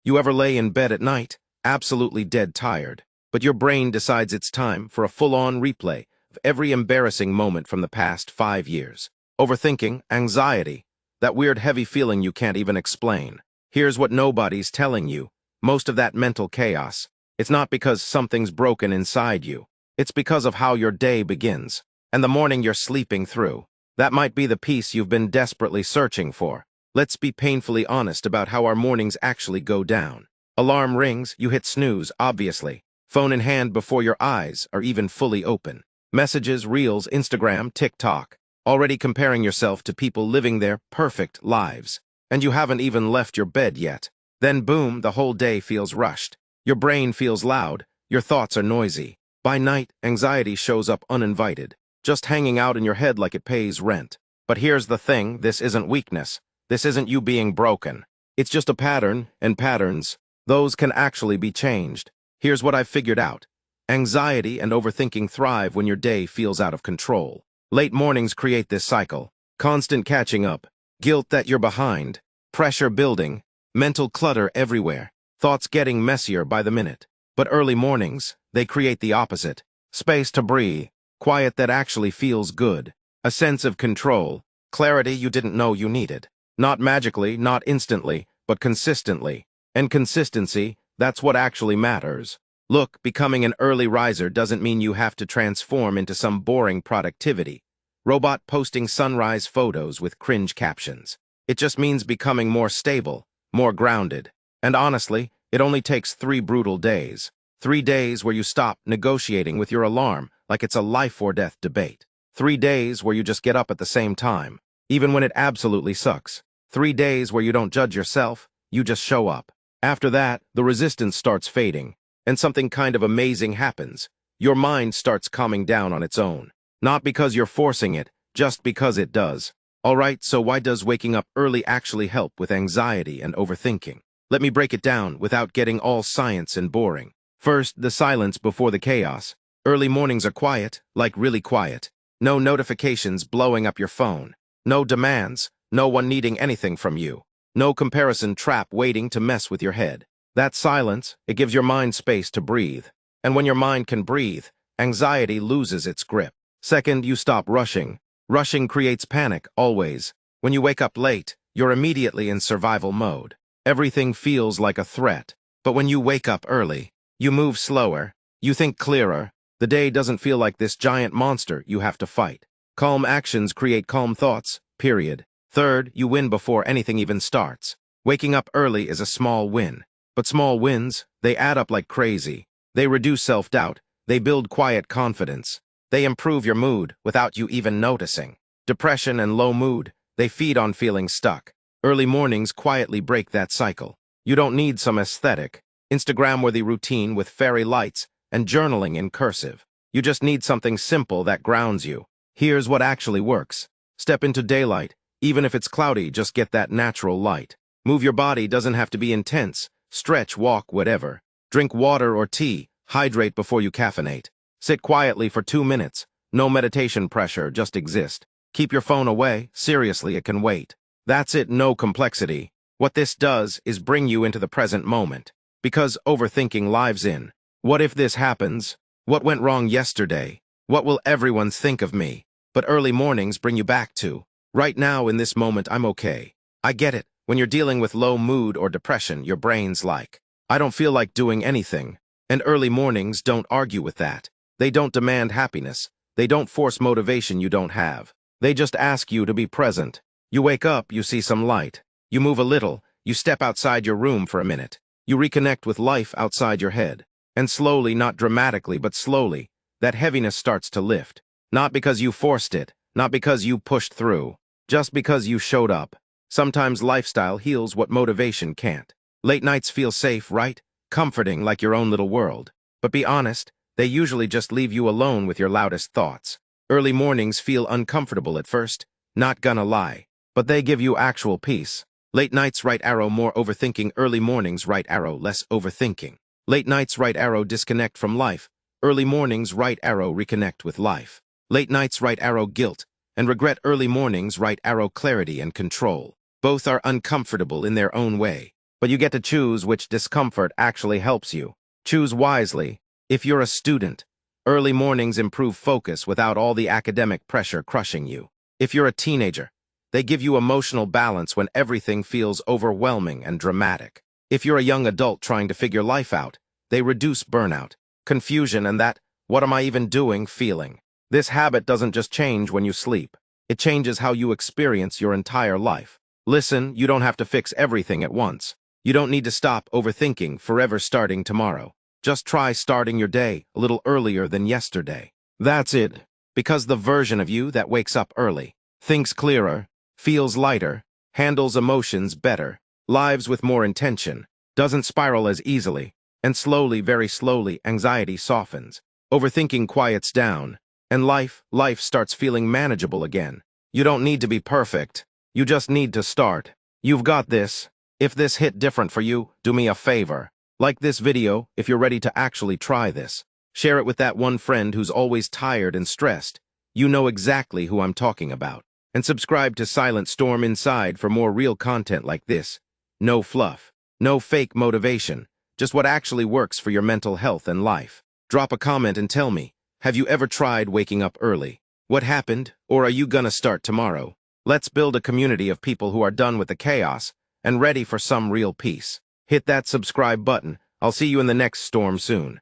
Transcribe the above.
You ever lay in bed at night, absolutely dead tired, but your brain decides it's time for a full-on replay of every embarrassing moment from the past 5 years? Overthinking, anxiety, that weird heavy feeling you can't even explain. Here's what nobody's telling you. Most of that mental chaos, it's not because something's broken inside you. It's because of how your day begins, and the morning you're sleeping through. That might be the piece you've been desperately searching for. Let's be painfully honest about how our mornings actually go down. Alarm rings, you hit snooze, obviously. Phone in hand before your eyes are even fully open. Messages, reels, Instagram, TikTok. Already comparing yourself to people living their perfect lives. And you haven't even left your bed yet. Then boom, the whole day feels rushed. Your brain feels loud, your thoughts are noisy. By night, anxiety shows up uninvited, just hanging out in your head like it pays rent. But here's the thing, this isn't weakness. This isn't you being broken. It's just a pattern, and patterns, those can actually be changed. Here's what I've figured out. Anxiety and overthinking thrive when your day feels out of control. Late mornings create this cycle. Constant catching up, guilt that you're behind, pressure building, mental clutter everywhere, thoughts getting messier by the minute. But early mornings, they create the opposite. Space to breathe, quiet that actually feels good, a sense of control, clarity you didn't know you needed. Not magically, not instantly, but consistently. And consistency, that's what actually matters. Look, becoming an early riser doesn't mean you have to transform into some boring productivity. Robot posting sunrise photos with cringe captions. It just means becoming more stable, more grounded. And honestly, it only takes 3 brutal days. 3 days where you stop negotiating with your alarm like it's a life or death debate. 3 days where you just get up at the same time, even when it absolutely sucks. 3 days where you don't judge yourself, you just show up. After that, the resistance starts fading, and something kind of amazing happens. Your mind starts calming down on its own. Not because you're forcing it, just because it does. Alright, so why does waking up early actually help with anxiety and overthinking? Let me break it down without getting all science and boring. First, the silence before the chaos. Early mornings are quiet, like really quiet. No notifications blowing up your phone. No demands. No one needing anything from you. No comparison trap waiting to mess with your head. That silence, it gives your mind space to breathe. And when your mind can breathe, anxiety loses its grip. Second, you stop rushing. Rushing creates panic, always. When you wake up late, you're immediately in survival mode. Everything feels like a threat. But when you wake up early, you move slower, you think clearer. The day doesn't feel like this giant monster you have to fight. Calm actions create calm thoughts, period. Third, you win before anything even starts. Waking up early is a small win. But small wins, they add up like crazy. They reduce self-doubt. They build quiet confidence. They improve your mood without you even noticing. Depression and low mood, they feed on feeling stuck. Early mornings quietly break that cycle. You don't need some aesthetic, Instagram-worthy routine with fairy lights and journaling in cursive. You just need something simple that grounds you. Here's what actually works. Step into daylight. Even if it's cloudy, just get that natural light. Move your body, doesn't have to be intense. Stretch, walk, whatever. Drink water or tea. Hydrate before you caffeinate. Sit quietly for 2 minutes. No meditation pressure, just exist. Keep your phone away. Seriously, it can wait. That's it, no complexity. What this does is bring you into the present moment. Because overthinking lives in. What if this happens? What went wrong yesterday? What will everyone think of me? But early mornings bring you back to, right now in this moment I'm okay. I get it. When you're dealing with low mood or depression, your brain's like, I don't feel like doing anything. And early mornings don't argue with that. They don't demand happiness. They don't force motivation you don't have. They just ask you to be present. You wake up, you see some light. You move a little. You step outside your room for a minute. You reconnect with life outside your head. And slowly, not dramatically, but slowly, that heaviness starts to lift. Not because you forced it. Not because you pushed through. Just because you showed up. Sometimes lifestyle heals what motivation can't. Late nights feel safe, right? Comforting, like your own little world. But be honest, they usually just leave you alone with your loudest thoughts. Early mornings feel uncomfortable at first, not gonna lie. But they give you actual peace. Late nights, right arrow, more overthinking. Early mornings, right arrow, less overthinking. Late nights, right arrow, disconnect from life. Early mornings, right arrow, reconnect with life. Late nights, right arrow, guilt and regret. Early mornings, right arrow, clarity and control. Both are uncomfortable in their own way. but you get to choose which discomfort actually helps you. Choose wisely. If you're a student, early mornings improve focus without all the academic pressure crushing you. If you're a teenager, they give you emotional balance when everything feels overwhelming and dramatic. If you're a young adult trying to figure life out, they reduce burnout, confusion, and that "what am I even doing" feeling. This habit doesn't just change when you sleep. It changes how you experience your entire life. Listen, you don't have to fix everything at once. You don't need to stop overthinking forever starting tomorrow. Just try starting your day a little earlier than yesterday. That's it. Because the version of you that wakes up early, thinks clearer, feels lighter, handles emotions better, lives with more intention, doesn't spiral as easily, and slowly, very slowly, anxiety softens. Overthinking quiets down, and life starts feeling manageable again. You don't need to be perfect. You just need to start. You've got this. If this hit different for you, do me a favor. Like this video if you're ready to actually try this. Share it with that one friend who's always tired and stressed. You know exactly who I'm talking about. And subscribe to Silent Storm Inside for more real content like this. No fluff. No fake motivation. Just what actually works for your mental health and life. Drop a comment and tell me, have you ever tried waking up early? What happened? Or are you gonna start tomorrow? Let's build a community of people who are done with the chaos and ready for some real peace. Hit that subscribe button. I'll see you in the next storm soon.